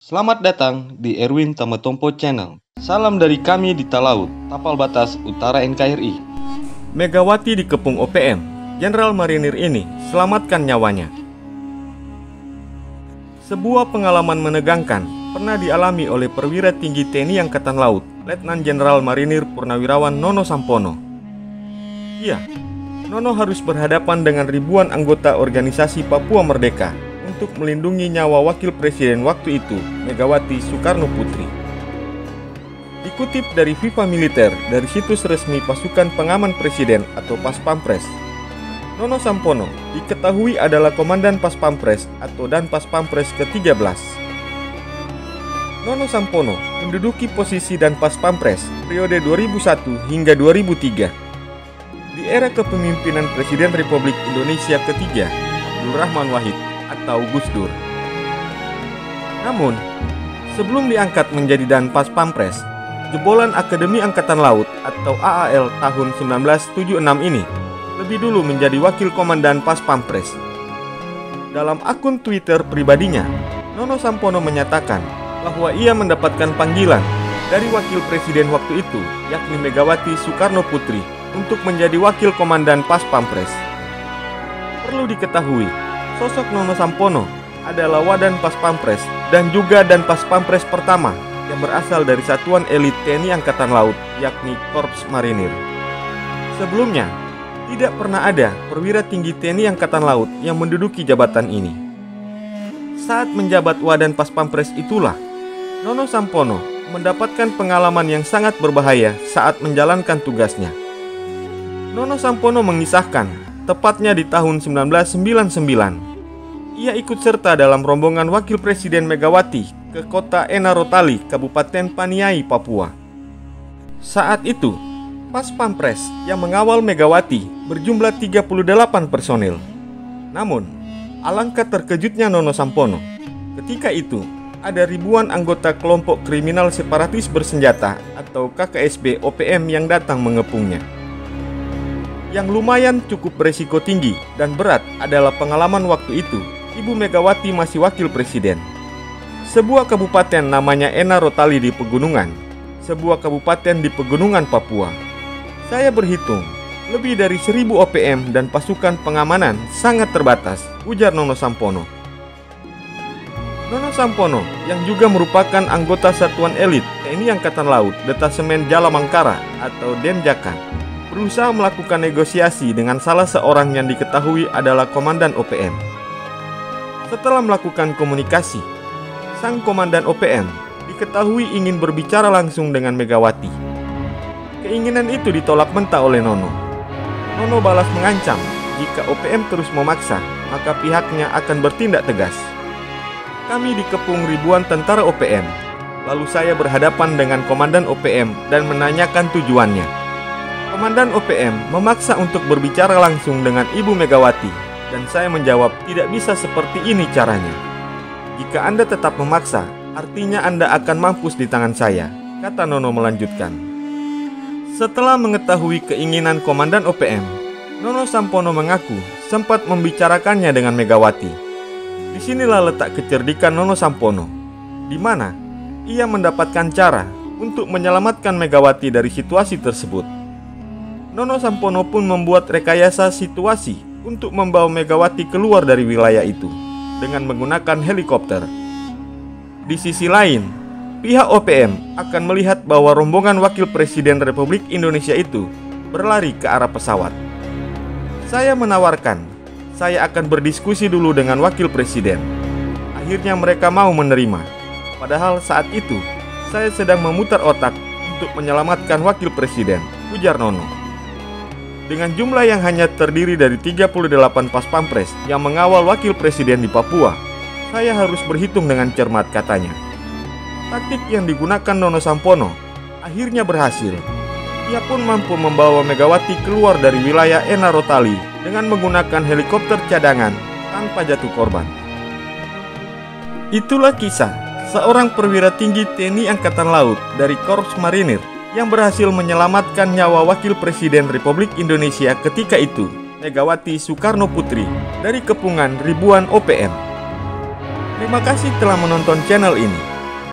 Selamat datang di Erwin Tametompo Channel. Salam dari kami di Talaut, Tapal Batas Utara NKRI. Megawati dikepung OPM. Jenderal Marinir ini selamatkan nyawanya. Sebuah pengalaman menegangkan pernah dialami oleh perwira tinggi TNI Angkatan Laut, Letnan Jenderal Marinir Purnawirawan Nono Sampono. Iya, Nono harus berhadapan dengan ribuan anggota organisasi Papua Merdeka untuk melindungi nyawa Wakil Presiden waktu itu, Megawati Soekarno Putri. Dikutip dari Viva Militer dari situs resmi Pasukan Pengaman Presiden atau Paspampres, Nono Sampono diketahui adalah Komandan Paspampres atau Dan Paspampres ke-13. Nono Sampono menduduki posisi Dan Paspampres periode 2001 hingga 2003. Di era kepemimpinan Presiden Republik Indonesia ketiga, Abdul Rahman Wahid atau Gus Dur. Namun, sebelum diangkat menjadi Dan Paspampres, jebolan Akademi Angkatan Laut atau AAL tahun 1976 ini lebih dulu menjadi Wakil Komandan Paspampres. Dalam akun Twitter pribadinya, Nono Sampono menyatakan bahwa ia mendapatkan panggilan dari Wakil Presiden waktu itu, yakni Megawati Soekarno Putri, untuk menjadi Wakil Komandan Paspampres. Perlu diketahui, sosok Nono Sampono adalah Wadan Paspampres dan juga Dan Paspampres pertama yang berasal dari satuan elit TNI Angkatan Laut, yakni Korps Marinir. Sebelumnya, tidak pernah ada perwira tinggi TNI Angkatan Laut yang menduduki jabatan ini. Saat menjabat Wadan Paspampres itulah, Nono Sampono mendapatkan pengalaman yang sangat berbahaya saat menjalankan tugasnya. Nono Sampono mengisahkan, tepatnya di tahun 1999, ia ikut serta dalam rombongan Wakil Presiden Megawati ke kota Enarotali, Kabupaten Paniai, Papua. Saat itu, Paspampres yang mengawal Megawati berjumlah 38 personil. Namun, alangkah terkejutnya Nono Sampono. Ketika itu, ada ribuan anggota kelompok kriminal separatis bersenjata atau KKSB OPM yang datang mengepungnya. Yang lumayan cukup beresiko tinggi dan berat adalah pengalaman waktu itu Ibu Megawati masih Wakil Presiden. Sebuah kabupaten namanya Enarotali di pegunungan, sebuah kabupaten di pegunungan Papua. Saya berhitung, lebih dari 1000 OPM dan pasukan pengamanan sangat terbatas, ujar Nono Sampono. Nono Sampono yang juga merupakan anggota satuan elit TNI Angkatan Laut Detasemen Jalamangkara atau Denjaka, berusaha melakukan negosiasi dengan salah seorang yang diketahui adalah Komandan OPM. Setelah melakukan komunikasi, sang Komandan OPM diketahui ingin berbicara langsung dengan Megawati. Keinginan itu ditolak mentah oleh Nono. Nono balas mengancam jika OPM terus memaksa, maka pihaknya akan bertindak tegas. Kami dikepung ribuan tentara OPM. Lalu saya berhadapan dengan Komandan OPM dan menanyakan tujuannya. Komandan OPM memaksa untuk berbicara langsung dengan Ibu Megawati, dan saya menjawab tidak bisa seperti ini caranya. Jika Anda tetap memaksa, artinya Anda akan mampus di tangan saya, kata Nono melanjutkan. Setelah mengetahui keinginan Komandan OPM, Nono Sampono mengaku sempat membicarakannya dengan Megawati. Disinilah letak kecerdikan Nono Sampono, di mana ia mendapatkan cara untuk menyelamatkan Megawati dari situasi tersebut. Nono Sampono pun membuat rekayasa situasi untuk membawa Megawati keluar dari wilayah itu dengan menggunakan helikopter. Di sisi lain, pihak OPM akan melihat bahwa rombongan Wakil Presiden Republik Indonesia itu berlari ke arah pesawat. Saya menawarkan, saya akan berdiskusi dulu dengan Wakil Presiden. Akhirnya mereka mau menerima. Padahal saat itu, saya sedang memutar otak untuk menyelamatkan Wakil Presiden, ujar Nono. Dengan jumlah yang hanya terdiri dari 38 Paspampres yang mengawal Wakil Presiden di Papua, saya harus berhitung dengan cermat, katanya. Taktik yang digunakan Nono Sampono akhirnya berhasil. Ia pun mampu membawa Megawati keluar dari wilayah Enarotali dengan menggunakan helikopter cadangan tanpa jatuh korban. Itulah kisah seorang perwira tinggi TNI Angkatan Laut dari Korps Marinir yang berhasil menyelamatkan nyawa Wakil Presiden Republik Indonesia ketika itu, Megawati Soekarno Putri, dari kepungan ribuan OPM. Terima kasih telah menonton channel ini.